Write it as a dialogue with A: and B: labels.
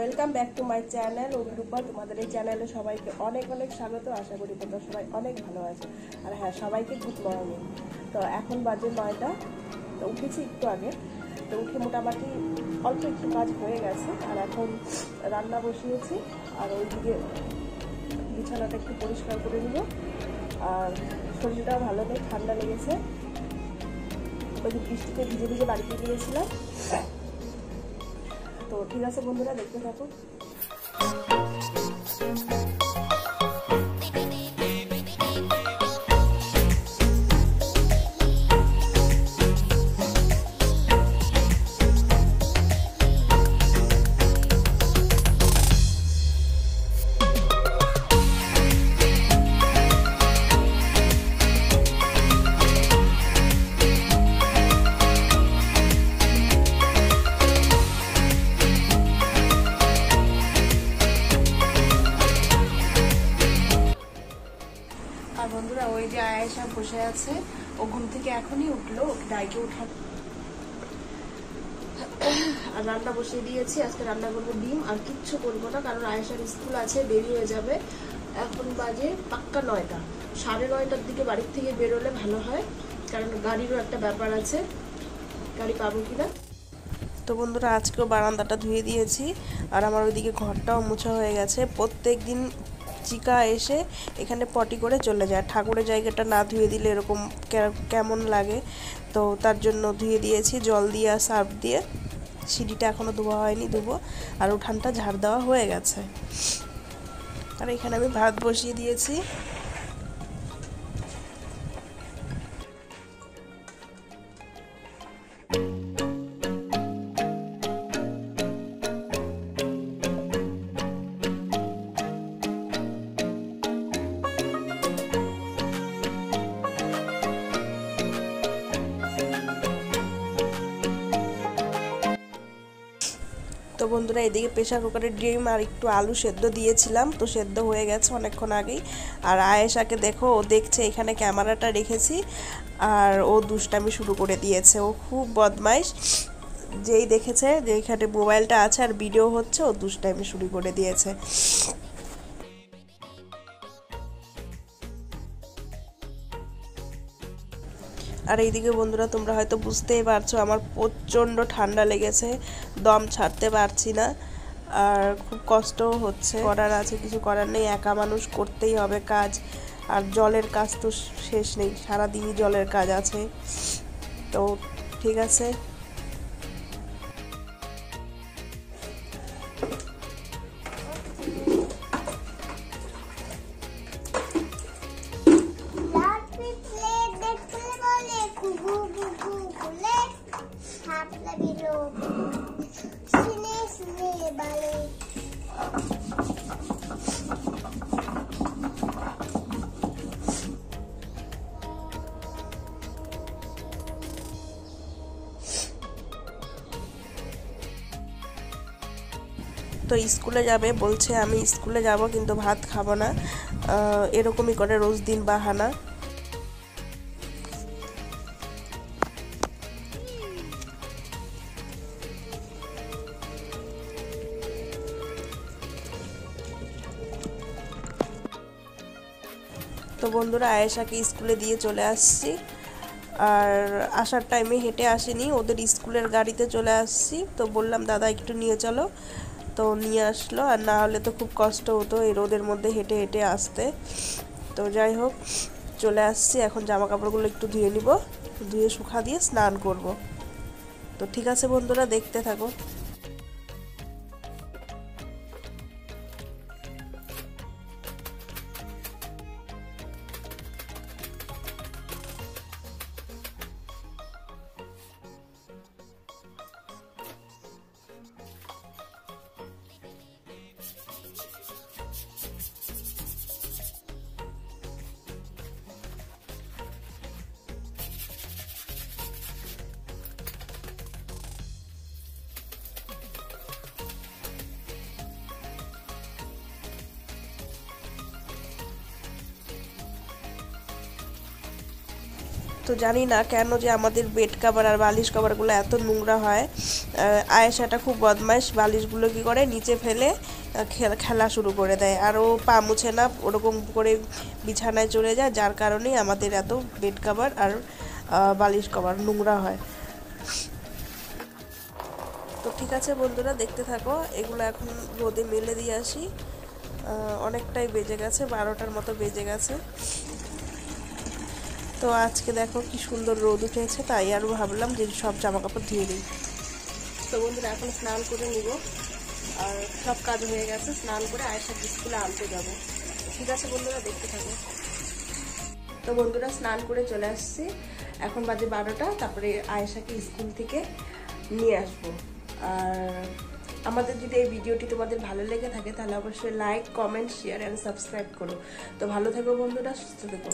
A: Welcome back to my channel Abhirupa. তোমাদের এই চ্যানেলে সবাইকে অনেক অনেক স্বাগত। আশা করি তোমরা সবাই অনেক ভালো আছে। আর হ্যাঁ, সবাইকে গুড মর্নিং। তো এখন বাজে 9টা। তো উঠেছি একটু আগে। তো উঠে মোটামুটি অল্প একটু কাজ হয়ে গেছে। আর এখন রান্না বসিয়েছি। আর ওইদিকে বিছানাটা একটু পরিষ্কার করে নিব। আর শরীরটাও ভালো নেই, ঠান্ডা লেগেছে। ওই যে বৃষ্টিতে ভিজে ভিজে বাড়িতে গিয়েছিলাম। তো ঠিক আছে বন্ধুরা, দেখতে থাকো। আর বন্ধুরা, ওই যে আয়েশা বসে আছে, ও ঘুম থেকে এখনই উঠলো। ওকে ডাইকে উঠা আর রান্না বসিয়ে দিয়েছি। আজকে রান্না করবো ডিম, আর কিচ্ছু করবো না, কারণ আয়েশার স্কুল আছে, দেরি হয়ে যাবে। এখন বাজে পাক্কা 9টা। 9:30টার দিকে বাড়ির থেকে বেরোলে ভালো হয়, কারণ গাড়িরও একটা ব্যাপার আছে, গাড়ি পাবো কিনা। তো বন্ধুরা, আজকেও বারান্দাটা ধুয়ে দিয়েছি। আর আমার ওইদিকে ঘরটাও মোছা হয়ে গেছে। প্রত্যেক দিন চিকা এসে এখানে পটি করে চলে যায়। ঠাকুরের জায়গাটা না ধুয়ে দিলে এরকম কেমন লাগে। তো তার জন্য ধুয়ে দিয়েছি জল দিয়ে আর সার্ফ দিয়ে। সিঁড়িটা এখনও ধোয়া হয়নি, ধুবো। আর উঠানটা ঝাড় দেওয়া হয়ে গেছে। আর এখানে আমি ভাত বসিয়ে দিয়েছি। তো বন্ধুরা, এদিকে প্রেশার কুকারে ডিম আর একটু আলু সেদ্ধ দিয়েছিলাম, তো সেদ্ধ হয়ে গেছে অনেকক্ষণ আগেই। আর আয়েশাকে দেখো, ও দেখছে এখানে ক্যামেরাটা রেখেছি, আর ও দুষ্টামি শুরু করে দিয়েছে। ও খুব বদমাইশ। যেই দেখেছে যে এখানে মোবাইলটা আছে আর ভিডিও হচ্ছে, ও দুষ্টামি শুরু করে দিয়েছে। আর এইদিকে বন্ধুরা, তোমরা হয়তো বুঝতেই পারছো আমার প্রচণ্ড ঠান্ডা লেগেছে, দম ছাড়তে পারছি না। আর খুব কষ্টও হচ্ছে, করার আছে, কিছু করার নেই, একা মানুষ, করতেই হবে কাজ। আর জলের কাজ তো শেষ নেই, সারাদিনই জলের কাজ আছে। তো ঠিক আছে। তো স্কুলে যাবে বলছে, আমি স্কুলে যাব কিন্তু ভাত খাবো না। এরকমই করে রোজ দিন বাহানা। তো বন্ধুরা, আয়েশাকে স্কুলে দিয়ে চলে আসছি। আর আসার টাইমে হেঁটে আসেনি, ওদের স্কুলের গাড়িতে চলে আসছি। তো বললাম দাদা একটু নিয়ে চলো, তো নিয়ে আসলো। আর না হলে তো খুব কষ্ট হতো এই রোদের মধ্যে হেঁটে হেঁটে আসতে। তো যাই হোক, চলে আসছি। এখন জামা কাপড়গুলো একটু ধুয়ে নিব, ধুয়ে শুকা দিয়ে স্নান করব। তো ঠিক আছে বন্ধুরা, দেখতে থাকো। তো জানি না কেন যে আমাদের বেড কভার আর বালিশ কভারগুলো এত নোংরা হয়। আয়েশাটা খুব বদমাইশ, বালিশগুলো কি করে নিচে ফেলে খেলা শুরু করে দেয়, আর ও পা মুছে না, ওরকম করে বিছানায় চলে যায়, যার কারণেই আমাদের এত বেড কভার আর বালিশ কভার নোংরা হয়। তো ঠিক আছে বন্ধুরা, দেখতে থাকো। এগুলো এখন রোদে মেলে দিয়ে আসি। অনেকটাই বেজে গেছে, 12টার মতো বেজে গেছে। তো আজকে দেখো কি সুন্দর রোদ উঠেছে, তাই আরও ভাবলাম যে সব জামা কাপড় ধুয়ে দিই। তো বন্ধুরা এখন স্নান করে নিব, আর সব কাজ হয়ে গেছে, স্নান করে আয়েশাকে স্কুলে আনতে যাবো। ঠিক আছে বন্ধুরা, দেখতে থাকো। তো বন্ধুরা স্নান করে চলে আসছি, এখন বাজে 12টা। তারপরে আয়েশাকে স্কুল থেকে নিয়ে আসবো। আর আমাদের যদি এই ভিডিওটি তোমাদের ভালো লেগে থাকে তাহলে অবশ্যই like, comment, share and subscribe করো। তো ভালো থেকো বন্ধুরা, সুস্থ থেকো।